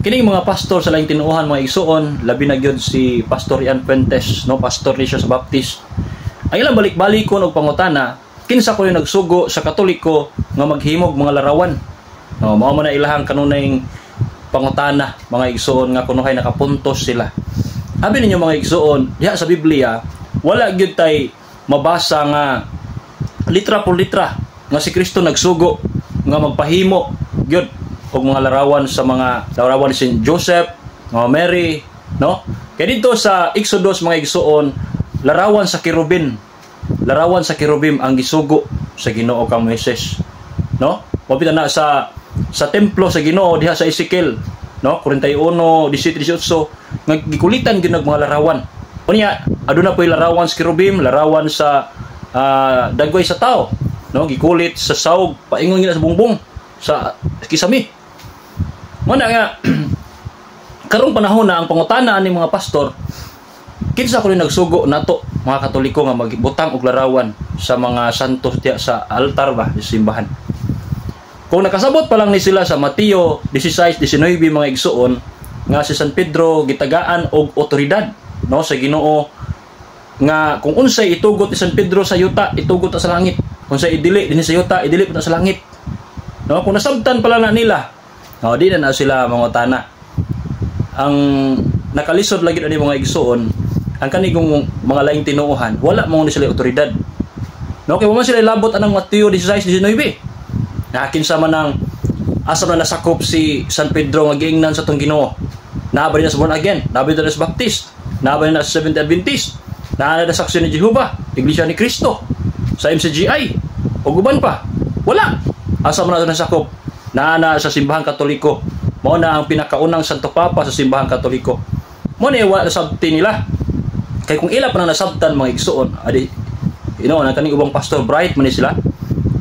Kining mga pastor sa laing tinuohan mga igsoon, labi na gyud si Pastor Rian Fuentes, no, pastor ni siya sa Baptist. Ang ilang balik-balikon og pangutana, kinsa ko yung nagsugo sa Katoliko nga maghimog mga larawan. No, mao man na ilahang kanunay pangutana mga igsoon nga kuno kay nakapuntos sila. Abi ninyo mga igsoon, diha sa Biblia, wala gyud tay mabasa nga litra por litra nga si Kristo nagsugo nga magpahimo gyud og mga larawan sa mga larawan ni Saint Joseph, mga Mary, no? Kaya dito sa Exodus mga igsoon, larawan sa kerubin. Larawan sa kerubim ang gisugo sa Ginoo kang Moises, no? Mapita na sa templo sa Ginoo diha sa Ezekiel, no? 41:17-18 nga gikulitan gyud mga larawan. Unya aduna poy larawan sa kerubim, larawan sa dagway sa tao, no? Gikulit sa sawg, paingon gina sa bungbong sa kisami. Muna nga karong panahon na ang pangutana ani mga pastor, kinsa ko rin nagsugo nato mga Katoliko nga magbutang og larawan sa mga santos diya sa altar ba sa simbahan. Kung nakasabot pa lang ni sila sa Mateo 16:19 mga igsoon nga si San Pedro gitagaan og otoridad, no, sa Ginoo nga kung unsay itugot ni San Pedro sa yuta, itugot ta sa langit. Kung unsay idili dinhi sa yuta, idili ta sa langit. No, kung nasabtan pala na nila, no, di na sila mangutana. Ang nakalisod lagi ani mga igsoon, ang kanigong mga laing tinuohan, wala mo ni sila otoridad. No, kay mo sila labot anang Mateo 16:19. Nakin sa manang asa na nasakop si San Pedro nga giingnan sa tong Ginoo. Naabay na sa born again, naabay na sa Baptist, naabay na sa Seventh Adventist, naabay na sa Saksyon ni Jehovah, Iglesia ni Cristo, sa MCGI, o guban pa. Wala. Asa man na nasakop? Naana sa simbahan Katoliko. Mao na ang pinakaunang Santo Papa sa simbahan Katoliko. Mao na wala sabti nila. Kay kung ila pa na nasabtan mga igsoon, adi ang kaning ubang pastor bright man sila.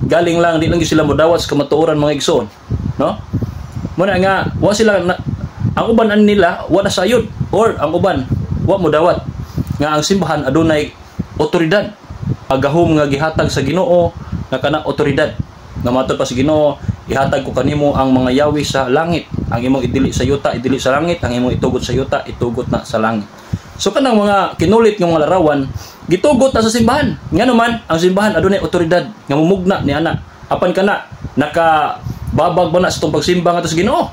Galing lang di lang sila modawat sa kamatuoran mga igsoon, no? Muna nga wa sila ang uban an nila wala sayod, or ang uban wa modawat nga ang simbahan adunay otoridad. Agahom nga gihatag sa Ginoo nga kana otoridad. Nga matod pa sa Ginoo, ihatag ko kanimo ang mga yawi sa langit. Ang imong idili sa yuta, idili sa langit. Ang imong itugot sa yuta, itugot na sa langit. So kanang mga kinulit ng mga larawan, gitugot na sa simbahan. Nga naman, ang simbahan adunay otoridad nga mumugna ni ana. Apan kana nakababag ba na sa itong pagsimba nga sa Ginoo?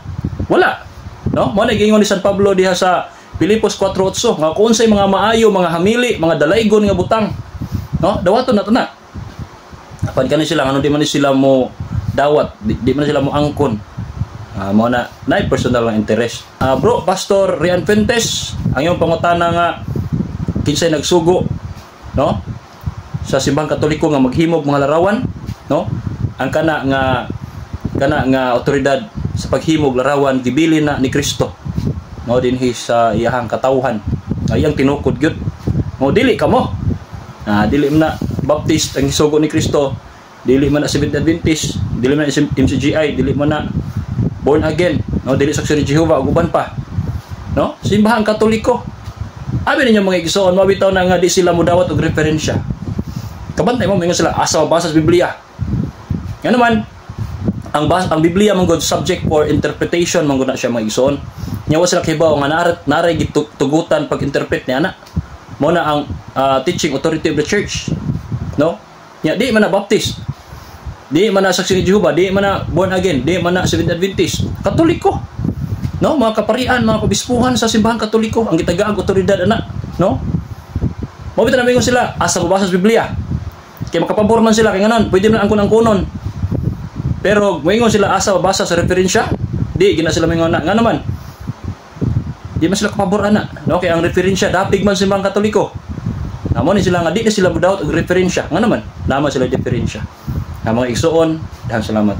Wala. No? Mo na giingon ni San Pablo diha sa Filipos 4:8 nga kung unsay mga maayo, mga hamili, mga dalaygon nga butang, no? Dawaton na tana. Apan kani sila ano di man sila mo dawat, di man sila mo angkon. Mo na personal lang interest. Bro, Pastor Rian Fuentes, ang iyong pangutana nga kinsay nagsugo, no, sa simbahang Katoliko nga maghimog mga larawan, no? Ang kana nga otoridad sa paghimog larawan gibili na ni Kristo, no, dinhi sa iyahang katawhan. Ayang tinukod gyud. Mo dili kamo. Dili man na Baptist ang isugo ni Kristo, dili man na Seventh Adventist, dili man na MCGI, dili man na born again, no, dili Saksyon ni Jehovah ug uban pa, no, simbahan Katoliko. Abi ninyo mga igsoon, mabitaw na nga di sila modawat og referensya. Kabantay mo mingon sila asa basa sa Biblia. Nga naman ang Biblia man god subject for interpretation man gud na siya mga igsoon. Nyawa sila kibaw nga naray gitugutan pag-interpret ni ana. Mo na ang teaching authority of the church, no? Nya di man na Baptist, di man na Saksyon ni Jehovah, di man na born again, di man na Seventh Adventist, Katoliko, no? Mga kaparian, mga kabispuhan sa simbahan Katoliko ang gitagaag otoridad ana, no? Mabita na mingon sila asa mabasa sa Biblia. Kay makapabor man sila kay nganon, pwede man angkon-angkonon. Pero mingon sila asa mabasa sa referensya, di gina sila mingon na. Nga naman di man sila kapabor ana, no? Kay ang referensya dapig man simbang Katoliko. Namo ni sila nga di na sila modawat og referensya. Nga naman naman sila diferensya. Mga igsoon, daghang salamat.